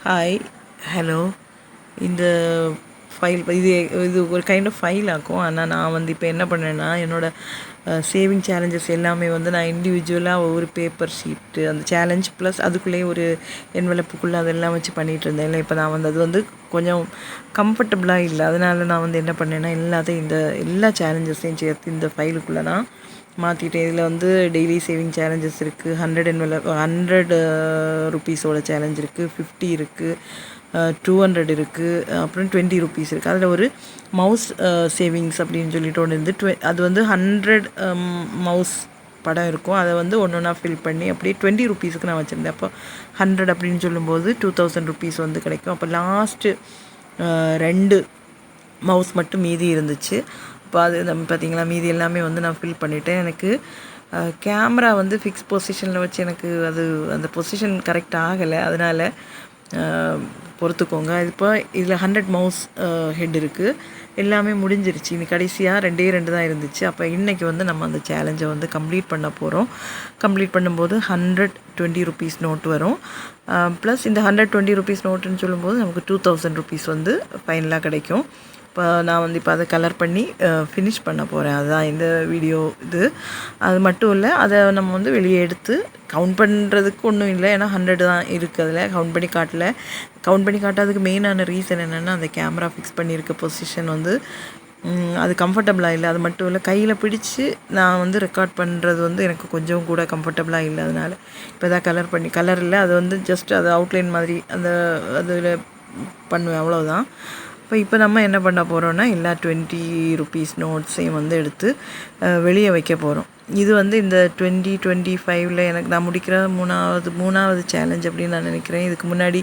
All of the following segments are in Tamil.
Hi, hello. இந்த ஃபைல் இது ஒரு கைண்ட் ஆஃப் ஃபைல் ஆக்கும். ஆனால் நான் இப்போ என்ன பண்ணேன்னா, என்னோடய சேவிங் சேலஞ்சஸ் எல்லாமே நான் இண்டிவிஜுவலாக ஒவ்வொரு பேப்பர் ஷீட்டு அந்த சேலஞ்ச் ப்ளஸ் அதுக்குள்ளேயே ஒரு என்வெலப்புக்குள்ளே அதெல்லாம் வச்சு பண்ணிகிட்டு இல்லை. இப்போ நான் அது கொஞ்சம் கம்ஃபர்டபுளாக இல்லை. அதனால நான் என்ன பண்ணேன்னா, எல்லாத்தையும் எல்லா சேலஞ்சஸையும் சேர்த்து இந்த ஃபைலுக்குள்ளே நான் மாற்றிட்டேன். இதில் டெய்லி சேவிங் சேலஞ்சஸ் இருக்குது, 100 ருப்பீஸோட சேலஞ்ச் இருக்குது, 50 இருக்குது, 200 இருக்குது, அப்புறம் 20 ருப்பீஸ் இருக்குது. அதில் ஒரு மவுஸ் சேவிங்ஸ் அப்படின்னு சொல்லிட்டு ஒன்று இருந்து அது 100 மவுஸ் படம் இருக்கும். அதை ஒன்று ஒன்றா ஃபில் பண்ணி அப்படியே 20 ருப்பீஸுக்கு நான் வச்சுருந்தேன். அப்போ 100 அப்படின்னு சொல்லும்போது 2000 ருப்பீஸ் கிடைக்கும். அப்போ லாஸ்ட்டு 2 மவுஸ் மட்டும் மீதி இருந்துச்சு. இப்போ அது பார்த்திங்களா, மீதி எல்லாமே நான் ஃபில் பண்ணிவிட்டேன். எனக்கு கேமரா ஃபிக்ஸ் பொசிஷனில் வச்சு எனக்கு அந்த பொசிஷன் கரெக்ட் ஆகலை. அதனால் பொறுத்துக்கோங்க. இப்போ இதில் 100 மவுஸ் ஹெட் இருக்குது. எல்லாமே முடிஞ்சிருச்சு. இன்னைக்கு கடைசியாக 2 தான் இருந்துச்சு. அப்போ இன்றைக்கி நம்ம அந்த சேலஞ்சை கம்ப்ளீட் பண்ண போகிறோம். கம்ப்ளீட் பண்ணும்போது 120 ருப்பீஸ் நோட் வரும். ப்ளஸ் இந்த 120 ருப்பீஸ் நோட்டுன்னு சொல்லும்போது நமக்கு 2000 ருப்பீஸ் ஃபைனலாக கிடைக்கும். இப்போ நான் இப்போ அதை கலர் பண்ணி ஃபினிஷ் பண்ண போகிறேன். அதுதான் இந்த வீடியோ. அது மட்டும் இல்லை, அதை நம்ம வெளியே எடுத்து கவுண்ட் பண்ணுறதுக்கு ஒன்றும் இல்லை. ஏன்னா 100 தான் இருக்குது. அதில் கவுண்ட் பண்ணி காட்டாததுக்கு மெயினான ரீசன் என்னென்னா, அந்த கேமரா ஃபிக்ஸ் பண்ணியிருக்க பொசிஷன் அது கம்ஃபர்டபுளாக இல்லை. அது மட்டும் இல்லை, கையில் பிடிச்சி நான் ரெக்கார்ட் பண்ணுறது எனக்கு கொஞ்சம் கூட கம்ஃபர்டபுளாக இல்லை. அதனால் இப்போ தான் கலர் இல்லை, அது ஜஸ்ட் அது அவுட்லைன் மாதிரி அதில் பண்ணுவேன், அவ்வளோதான். இப்போ நம்ம என்ன பண்ண போகிறோன்னா, எல்லா 20 ருப்பீஸ் நோட்ஸையும் எடுத்து வெளியே வைக்க போகிறோம். இது இந்த 2025 எனக்கு நான் முடிக்கிற மூணாவது சேலஞ்ச் அப்படின்னு நான் நினைக்கிறேன். இதுக்கு முன்னாடி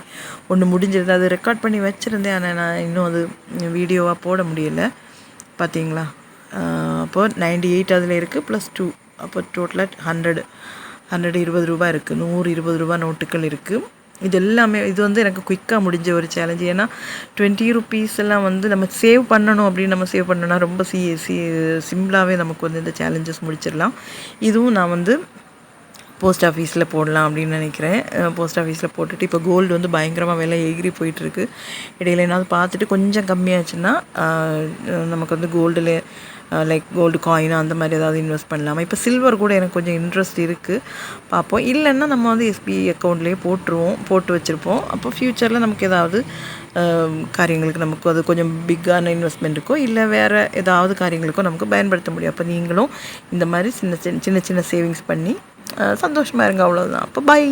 ஒன்று முடிஞ்சிருது, அது ரெக்கார்ட் பண்ணி வச்சுருந்தேன். ஆனால் நான் இன்னும் அது வீடியோவாக போட முடியலை. பார்த்தீங்களா, அப்போது 98 அதில் இருக்குது, ப்ளஸ் 2, அப்போ டோட்டலாக 120 ரூபா இருக்குது. 120 ரூபா நோட்டுகள் இருக்குது. இது எல்லாமே எனக்கு குயிக்காக முடிஞ்ச ஒரு சேலஞ்சு. ஏன்னா 20 ருப்பீஸ் எல்லாம் நம்ம சேவ் பண்ணணும் அப்படின்னு நம்ம சேவ் பண்ணோன்னா ரொம்ப சிம்பிளாகவே நமக்கு இந்த சேலஞ்சஸ் முடிச்சிடலாம். இதுவும் நான் போஸ்ட் ஆஃபீஸில் போடலாம் அப்படின்னு நினைக்கிறேன். போஸ்ட் ஆஃபீஸில் போட்டுட்டு இப்போ கோல்டு பயங்கரமாக விலை எகிரி போயிட்டுருக்கு. இடையில என்னாவது பார்த்துட்டு கொஞ்சம் கம்மியாச்சுன்னா நமக்கு கோல்டில் லைக் கோல்டு காயின் அந்த மாதிரி ஏதாவது இன்வெஸ்ட் பண்ணலாமா. இப்போ சில்வர் கூட எனக்கு கொஞ்சம் இன்ட்ரெஸ்ட் இருக்குது, பார்ப்போம். இல்லைன்னா நம்ம எஸ்பிஐ அக்கௌண்ட்லேயே போட்டு வச்சுருப்போம். அப்போ ஃப்யூச்சரில் நமக்கு ஏதாவது காரியங்களுக்கு நமக்கு அது கொஞ்சம் பிக்கான இன்வெஸ்ட்மெண்ட் இருக்கோ இல்லை வேறு ஏதாவது காரியங்களுக்கோ நமக்கு பயன்படுத்த முடியும். அப்போ நீங்களும் இந்த மாதிரி சின்ன சின்ன சேவிங்ஸ் பண்ணி சந்தோஷமாக இருங்க, அவ்வளோதான். அப்போ பை.